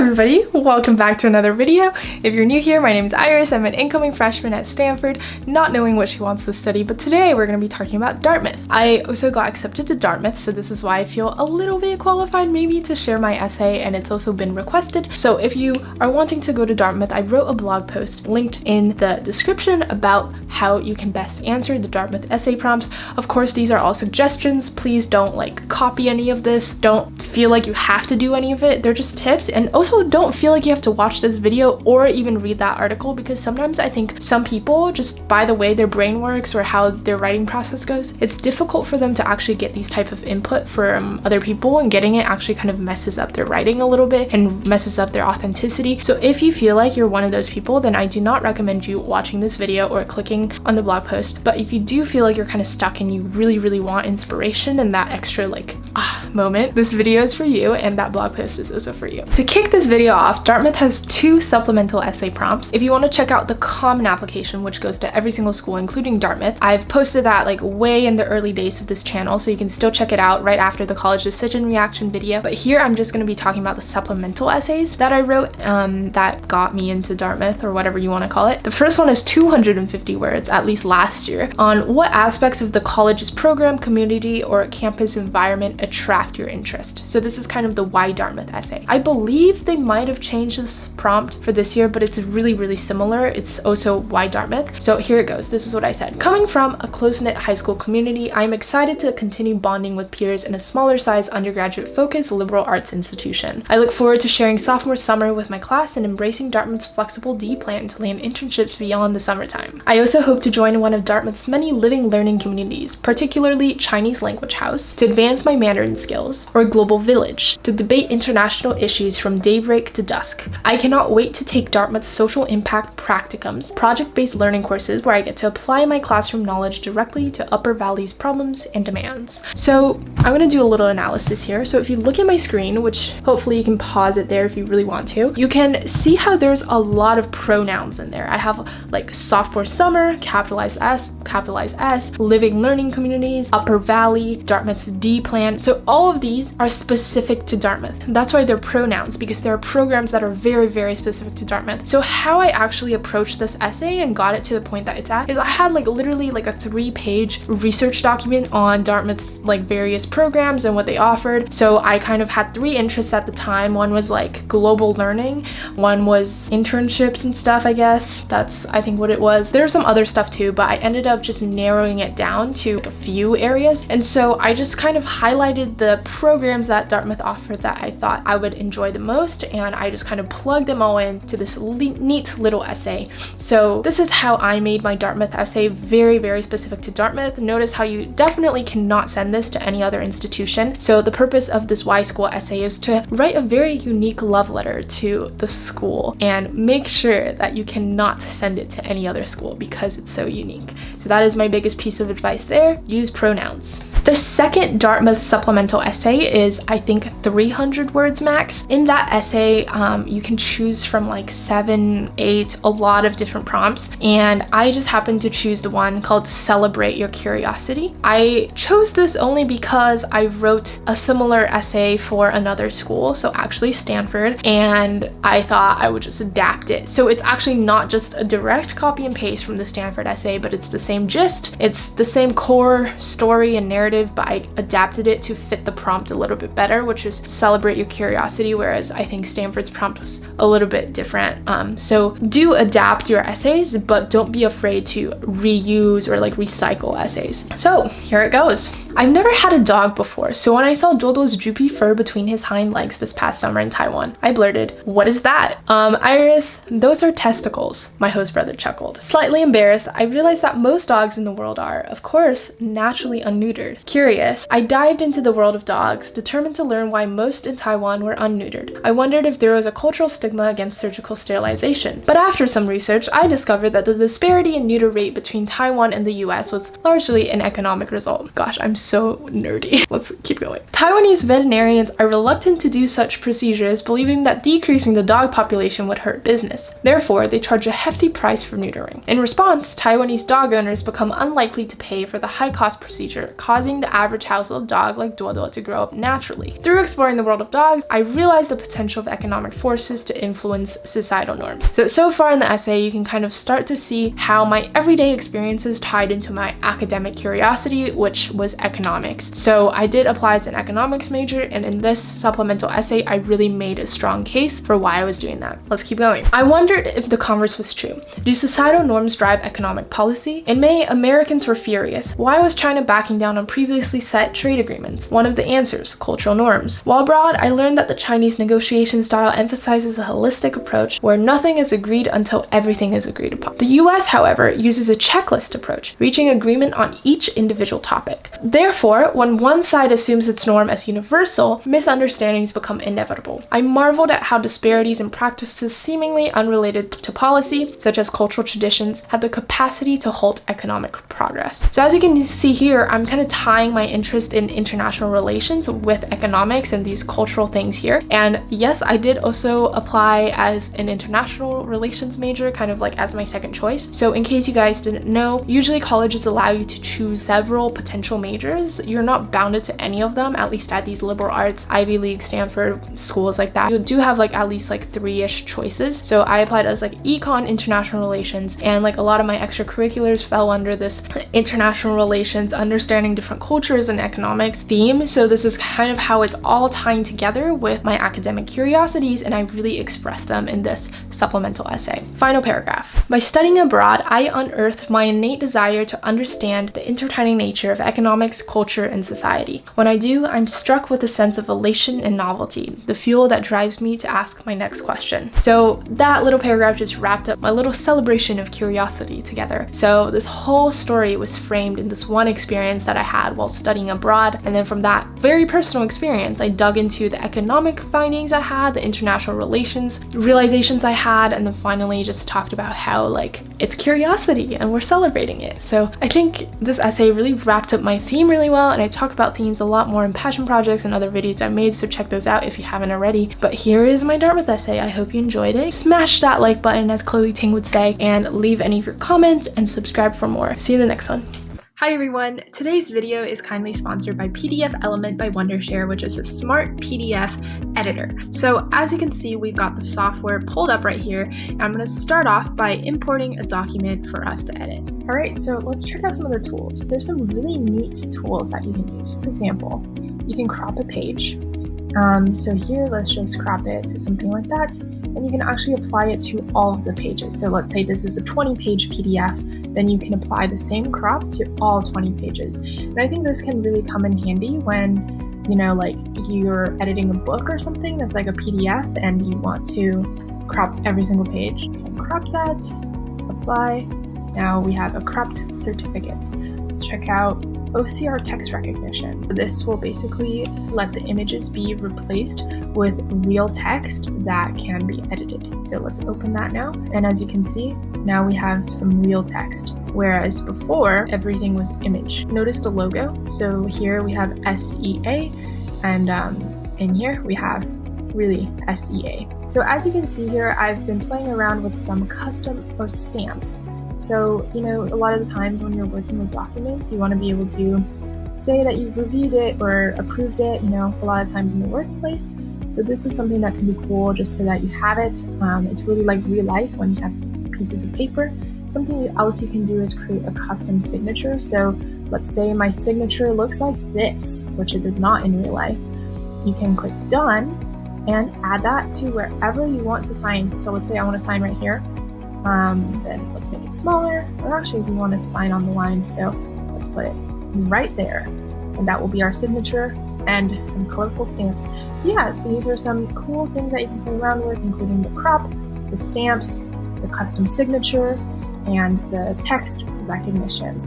everybody, welcome back to another video. If you're new here, my name is Iris. I'm an incoming freshman at Stanford, not knowing what she wants to study, but today we're going to be talking about Dartmouth. I also got accepted to Dartmouth, so this is why I feel a little bit qualified maybe to share my essay, and it's also been requested. So if you are wanting to go to Dartmouth, I wrote a blog post linked in the description about how you can best answer the Dartmouth essay prompts. Of course, these are all suggestions. Please don't copy any of this. Don't feel like you have to do any of it. They're just tips. And also don't feel like you have to watch this video or even read that article, because sometimes I think some people, just by the way their brain works or how their writing process goes, it's difficult for them to actually get these type of input from other people, and getting it actually kind of messes up their writing a little bit and messes up their authenticity. So if you feel like you're one of those people, then I do not recommend you watching this video or clicking on the blog post. But if you do feel like you're kind of stuck and you really want inspiration and that extra moment, this video is for you, and that blog post is also for you. To kick this video off, Dartmouth has 2 supplemental essay prompts. If you want to check out the common application, which goes to every single school, including Dartmouth, I've posted that way in the early days of this channel, so you can still check it out right after the college decision reaction video. But here I'm just going to be talking about the supplemental essays that I wrote that got me into Dartmouth, or whatever you want to call it. The first one is 250 words, at least last year, on what aspects of the college's program, community, or campus environment attract your interest. So this is kind of the why Dartmouth essay. I believe they might have changed this prompt for this year, but it's really similar. It's also why Dartmouth. So here it goes. This is what I said. Coming from a close-knit high school community, I'm excited to continue bonding with peers in a smaller size undergraduate-focused liberal arts institution. I look forward to sharing sophomore summer with my class and embracing Dartmouth's flexible D plan to land internships beyond the summertime. I also hope to join one of Dartmouth's many living learning communities, particularly Chinese Language House, to advance my Mandarin skills, or Global Village, to debate international issues from daybreak to dusk. I cannot wait to take Dartmouth's social impact practicums, project-based learning courses where I get to apply my classroom knowledge directly to Upper Valley's problems and demands. So I'm going to do a little analysis here. So if you look at my screen, which hopefully you can pause it there if you really want to, you can see how there's a lot of pronouns in there. I have sophomore summer, capitalized S, living learning communities, Upper Valley, Dartmouth's D plan. So all of these are specific to Dartmouth. That's why they're pronouns, because there are programs that are very specific to Dartmouth. So how I actually approached this essay and got it to the point that it's at is I had literally a 3-page research document on Dartmouth's various programs and what they offered. So I kind of had 3 interests at the time. One was global learning, one was internships and stuff, I guess. That's I think what it was. There was some other stuff too, but I ended up just narrowing it down to a few areas. And so I just kind of highlighted the programs that Dartmouth offered that I thought I would enjoy the most, and I just kind of plugged them all into this neat little essay. So this is how I made my Dartmouth essay, very specific to Dartmouth. Notice how you definitely cannot send this to any other institution. So the purpose of this Y School essay is to write a very unique love letter to the school, and make sure that you cannot send it to any other school because it's so unique. So that is my biggest piece of advice there. Use pronouns. The second Dartmouth supplemental essay is, I think, 300 words max. In that essay, you can choose from 7, 8, a lot of different prompts, and I just happened to choose the one called Celebrate Your Curiosity. I chose this only because I wrote a similar essay for another school, so actually Stanford, and I thought I would just adapt it. So it's actually not just a direct copy and paste from the Stanford essay, but it's the same gist, it's the same core story and narrative, but I adapted it to fit the prompt a little bit better, which is Celebrate Your Curiosity, whereas I think Stanford's prompt was a little bit different. So do adapt your essays, but don't be afraid to reuse or recycle essays. So here it goes. I've never had a dog before, so when I saw Dodo's droopy fur between his hind legs this past summer in Taiwan, I blurted, "What is that?" Iris, those are testicles, my host brother chuckled. Slightly embarrassed, I realized that most dogs in the world are, of course, naturally unneutered. Curious, I dived into the world of dogs, determined to learn why most in Taiwan were unneutered. I wondered if there was a cultural stigma against surgical sterilization. But after some research, I discovered that the disparity in neuter rate between Taiwan and the US was largely an economic result. Gosh, I'm so nerdy. Let's keep going. Taiwanese veterinarians are reluctant to do such procedures, believing that decreasing the dog population would hurt business. Therefore, they charge a hefty price for neutering. In response, Taiwanese dog owners become unlikely to pay for the high-cost procedure, causing the average household dog like Duoduo to grow up naturally. Through exploring the world of dogs, I realized the potential of economic forces to influence societal norms. So far in the essay, you can kind of start to see how my everyday experiences tied into my academic curiosity, which was economics. So I did apply as an economics major, and in this supplemental essay, I really made a strong case for why I was doing that. Let's keep going. I wondered if the converse was true. Do societal norms drive economic policy? In May, Americans were furious. Why was China backing down on previously set trade agreements? One of the answers, cultural norms. While abroad, I learned that the Chinese negotiation style emphasizes a holistic approach where nothing is agreed until everything is agreed upon. The US, however, uses a checklist approach, reaching agreement on each individual topic. Therefore, when one side assumes its norm as universal, misunderstandings become inevitable. I marveled at how disparities in practices seemingly unrelated to policy, such as cultural traditions, have the capacity to halt economic progress. So as you can see here, I'm kind of tying my interest in international relations with economics and these cultural things here. And yes, I did also apply as an international relations major, kind of like as my second choice. So in case you guys didn't know, usually colleges allow you to choose several potential majors. You're not bounded to any of them, at least at these liberal arts, Ivy League, Stanford schools like that. You do have like at least like 3-ish choices. So I applied as like econ, international relations, and like a lot of my extracurriculars fell under this international relations, understanding different cultures and economics theme. So this is kind of how it's all tying together with my academic curiosities, and I really expressed them in this supplemental essay. Final paragraph. By studying abroad, I unearthed my innate desire to understand the intertwining nature of economics, culture, and society. When I do, I'm struck with a sense of elation and novelty, the fuel that drives me to ask my next question. So that little paragraph just wrapped up my little celebration of curiosity together. So this whole story was framed in this one experience that I had while studying abroad, and then from that very personal experience, I dug into the economic findings I had, the international relations realizations I had, and then finally just talked about how like it's curiosity and we're celebrating it. So I think this essay really wrapped up my theme really well, and I talk about themes a lot more in passion projects and other videos I made, so check those out if you haven't already. But here is my Dartmouth essay. I hope you enjoyed it. Smash that like button, as Chloe Ting would say, and leave any of your comments and subscribe for more. See you in the next one. Hi everyone! Today's video is kindly sponsored by PDFelement by Wondershare, which is a smart PDF editor. So as you can see, we've got the software pulled up right here, and I'm going to start off by importing a document for us to edit. Alright, so let's check out some of the tools. There's some really neat tools that you can use. For example, you can crop a page. So here, let's just crop it to something like that, and you can actually apply it to all of the pages. So let's say this is a 20-page PDF, then you can apply the same crop to all 20 pages. And I think this can really come in handy when, you know, like you're editing a book or something that's like a PDF and you want to crop every single page. You can crop that, apply. Now we have a cropped certificate. Let's check out OCR text recognition. This will basically let the images be replaced with real text that can be edited. So let's open that now. And as you can see, now we have some real text, whereas before everything was image. Notice the logo. So here we have SEA, and in here we have really SEA. So as you can see here, I've been playing around with some custom or stamps. So, you know, a lot of the times when you're working with documents, you want to be able to say that you've reviewed it or approved it, you know, a lot of times in the workplace. So this is something that can be cool just so that you have it. It's really like real life when you have pieces of paper. Something else you can do is create a custom signature. So let's say my signature looks like this, which it does not in real life. You can click done and add that to wherever you want to sign. So let's say I want to sign right here. Then let's make it smaller, or actually we want to sign on the line, so let's put it right there, and that will be our signature and some colorful stamps. So yeah, these are some cool things that you can play around with, including the crop, the stamps, the custom signature, and the text recognition.